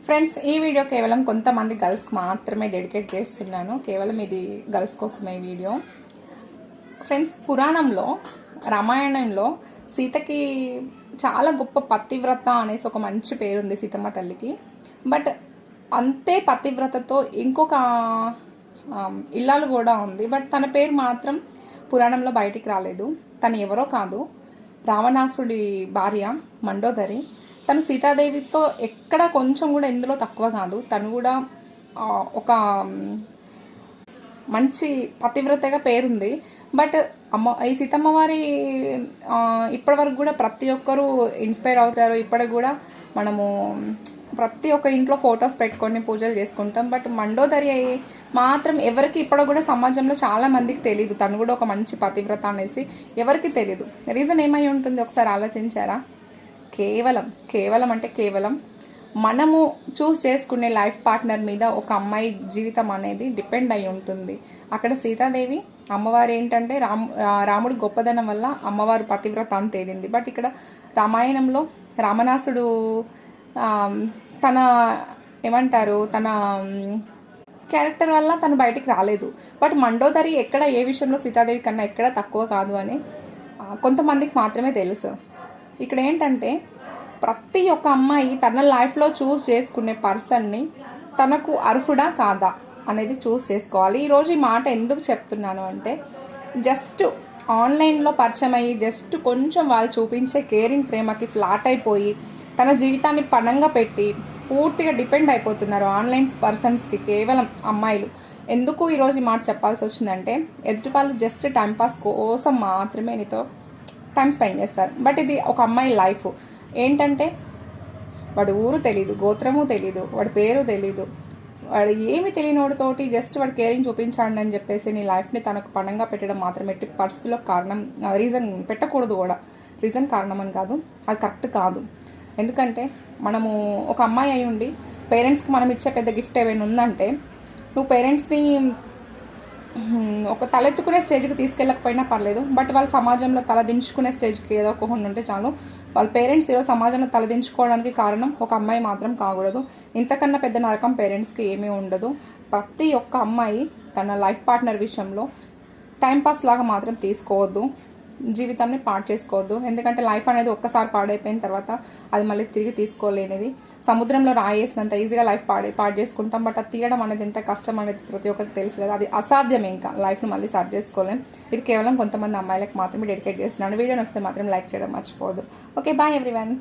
Friends, ఈ video కేవలం కొంతమంది గర్ల్స్కి మాత్రమే డెడికేట్ చేస్తున్నాను. కేవలం ఇది గర్ల్స్ కోసమే ఈ వీడియో. ఫ్రెండ్స్, పురాణంలో రామాయణంలో సీతకి చాలా గొప్ప పతివ్రత అనేసి ఒక మంచి పేరుంది సీతమ్మ తల్లికి. బట్ అంతే పతివ్రతతో ఇంకొక ఇల్లాలు కూడా ఉంది. బట్ తన పేరు మాత్రం పురాణంలో బయటికి రాలేదు. తను ఎవరో కాదు, రావణాసుడి భార్య మండోదరి. తను సీతాదేవితో ఎక్కడ కొంచెం కూడా ఎందులో తక్కువ కాదు. తను కూడా ఒక మంచి పతివ్రతగా పేరుంది. బట్ ఈ సీతమ్మ వారి ఇప్పటివరకు కూడా ప్రతి ఒక్కరూ ఇన్స్పైర్ అవుతారు. ఇప్పటికి కూడా మనము ప్రతి ఒక్క ఇంట్లో ఫొటోస్ పెట్టుకొని పూజలు చేసుకుంటాం. బట్ మండోదరి మాత్రం ఎవరికి ఇప్పటికి కూడా సమాజంలో చాలా మందికి తెలీదు. తను కూడా ఒక మంచి పతివ్రత అనేసి ఎవరికి తెలీదు. రీజన్ ఏమై ఉంటుంది ఒకసారి ఆలోచించారా? కేవలం అంటే కేవలం మనము చూస్ చేసుకునే లైఫ్ పార్ట్నర్ మీద ఒక అమ్మాయి జీవితం అనేది డిపెండ్ అయి ఉంటుంది. అక్కడ సీతాదేవి అమ్మవారు ఏంటంటే రాముడి గొప్పదనం వల్ల అమ్మవారు పతివ్రత అని తేలింది. బట్ ఇక్కడ రామాయణంలో రామనాసుడు తన తన క్యారెక్టర్ వల్ల తను బయటికి రాలేదు. బట్ మండోదరి ఎక్కడ ఏ విషయంలో సీతాదేవి కన్నా ఎక్కడ తక్కువ కాదు అని కొంతమందికి మాత్రమే తెలుసు. ఇక్కడ ఏంటంటే ప్రతి ఒక్క అమ్మాయి తన లైఫ్లో చూస్ చేసుకునే పర్సన్ని తనకు అర్హుడా కాదా అనేది చూస్ చేసుకోవాలి. ఈరోజు ఈ మాట ఎందుకు చెప్తున్నాను అంటే, జస్ట్ ఆన్లైన్లో పరిచయం అయ్యి జస్ట్ కొంచెం వాళ్ళు చూపించే కేరింగ్ ప్రేమకి ఫ్లాట్ అయిపోయి తన జీవితాన్ని పణంగా పెట్టి పూర్తిగా డిపెండ్ అయిపోతున్నారు ఆన్లైన్ పర్సన్స్కి. కేవలం అమ్మాయిలు ఎందుకు ఈరోజు ఈ మాట చెప్పాల్సి వచ్చిందంటే, ఎదుటి వాళ్ళు జస్ట్ టైంపాస్ కోసం మాత్రమే నీతో టైం స్పెండ్ చేస్తారు. బట్ ఇది ఒక అమ్మాయి లైఫ్ ఏంటంటే, వాడి ఊరు తెలీదు, గోత్రము తెలీదు, వాడి పేరు తెలీదు, వాడు ఏమి తెలియనోడితోటి జస్ట్ వాడు కేరింగ్ చూపించాడు అని చెప్పేసి నీ లైఫ్ని తనకు పణంగా పెట్టడం మాత్రం ఎట్టి పరిస్థితుల్లో రీజన్ పెట్టకూడదు కూడా. రీజన్ కారణం అని కాదు, అది కరెక్ట్ కాదు. ఎందుకంటే మనము ఒక అమ్మాయి అయి ఉండి పేరెంట్స్కి మనం ఇచ్చే పెద్ద గిఫ్ట్ ఏమైనా ఉందంటే, నువ్వు పేరెంట్స్ని ఒక తలెత్తుకునే స్టేజ్కి తీసుకెళ్ళకపోయినా పర్లేదు, బట్ వాళ్ళ సమాజంలో తలదించుకునే స్టేజ్కి ఏదో ఒక ఉంటే చాలు. వాళ్ళ పేరెంట్స్ ఈరోజు సమాజంలో తలదించుకోవడానికి కారణం ఒక అమ్మాయి మాత్రం కాకూడదు. ఇంతకన్నా పెద్ద నరకం పేరెంట్స్కి ఏమీ ఉండదు. ప్రతి ఒక్క అమ్మాయి తన లైఫ్ పార్ట్నర్ విషయంలో టైంపాస్ లాగా మాత్రం తీసుకోవద్దు, జీవితాన్ని పాడు చేసుకోవద్దు. ఎందుకంటే లైఫ్ అనేది ఒక్కసారి పాడైపోయిన తర్వాత అది మళ్ళీ తిరిగి తీసుకోలేనిది. సముద్రంలో రాయేసినంత ఈజీగా లైఫ్ పాడు చేసుకుంటాం. బట్ అది తీయడం అనేది ఎంత కష్టం అనేది ప్రతి ఒక్కరికి తెలుసు కదా. అది అసాధ్యం. ఇంకా లైఫ్ను మళ్ళీ సర్చ్ చేసుకోలేం. ఇది కేవలం కొంతమంది అమ్మాయిలకు మాత్రమే డెడికేట్ చేస్తున్నాను. వీడియో వస్తే మాత్రం లైక్ చేయడం మర్చిపోవద్దు. Okay, bye everyone.